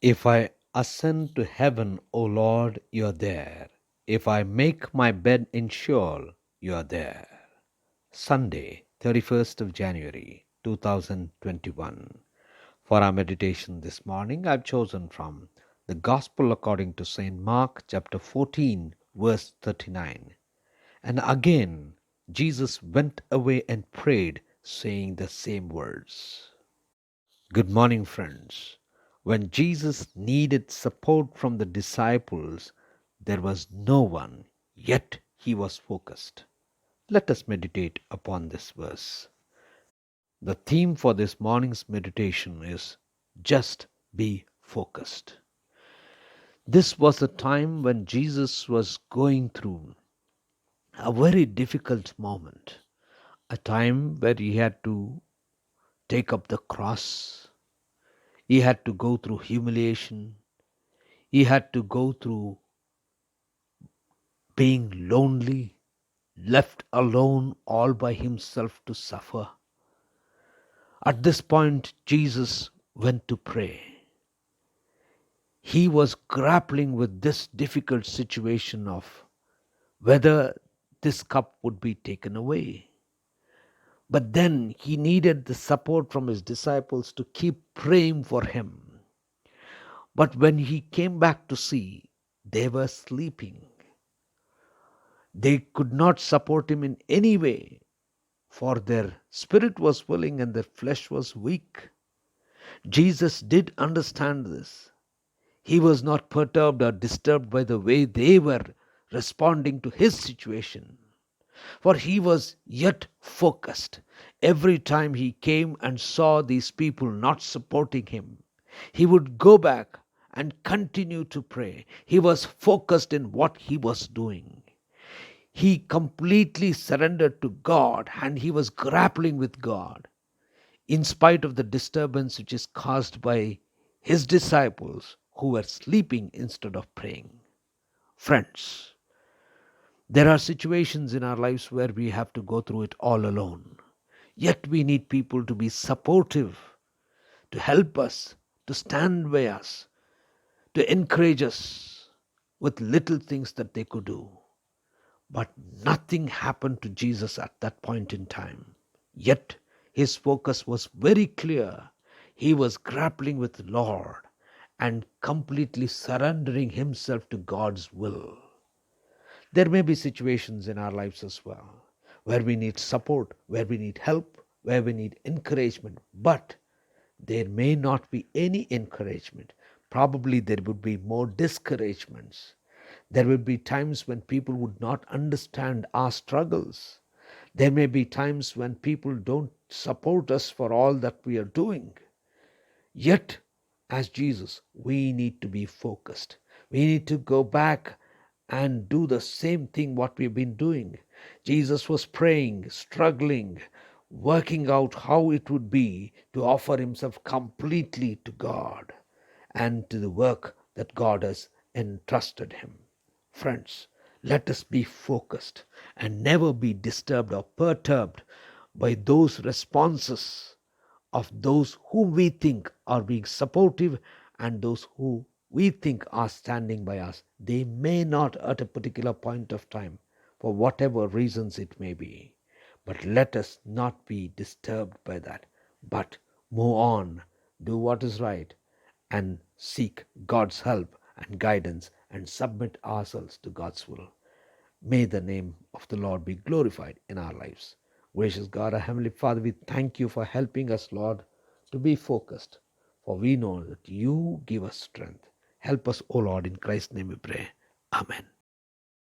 If I ascend to heaven, O Lord, you are there. If I make my bed in Sheol, you are there. Sunday, 31st of January, 2021. For our meditation this morning, I've chosen from the Gospel according to St. Mark, chapter 14, verse 39. And again, Jesus went away and prayed, saying the same words. Good morning, friends. When Jesus needed support from the disciples, there was no one, yet he was focused. Let us meditate upon this verse. The theme for this morning's meditation is just be focused. This was a time when Jesus was going through a very difficult moment, a time where he had to take up the cross, he had to go through humiliation, he had to go through being lonely, left alone all by himself to suffer. At this point, Jesus went to pray. He was grappling with this difficult situation of whether this cup would be taken away. But then he needed the support from his disciples to keep praying for him. But when he came back to see, they were sleeping. They could not support him in any way, for their spirit was willing and their flesh was weak. Jesus did understand this. He was not perturbed or disturbed by the way they were responding to his situation, for he was yet focused. Every time he came and saw these people not supporting him, he would go back and continue to pray. He was focused in what he was doing. He completely surrendered to God and he was grappling with God in spite of the disturbance which is caused by his disciples who were sleeping instead of praying. Friends, there are situations in our lives where we have to go through it all alone. Yet we need people to be supportive, to help us, to stand by us, to encourage us with little things that they could do. But nothing happened to Jesus at that point in time. Yet his focus was very clear. He was grappling with the Lord and completely surrendering himself to God's will. There may be situations in our lives as well where we need support, where we need help, where we need encouragement, but there may not be any encouragement. Probably there would be more discouragements. There will be times when people would not understand our struggles. There may be times when people don't support us for all that we are doing. Yet, as Jesus, we need to be focused. We need to go back and do the same thing what we've been doing. Jesus was praying, struggling, working out how it would be to offer himself completely to God and to the work that God has entrusted him. Friends, let us be focused and never be disturbed or perturbed by those responses of those whom we think are being supportive and those who we think are standing by us. They may not at a particular point of time, for whatever reasons it may be. But let us not be disturbed by that, but move on, do what is right, and seek God's help and guidance and submit ourselves to God's will. May the name of the Lord be glorified in our lives. Gracious God, our Heavenly Father, we thank you for helping us, Lord, to be focused. For we know that you give us strength. Help us, O Lord, in Christ's name we pray. Amen.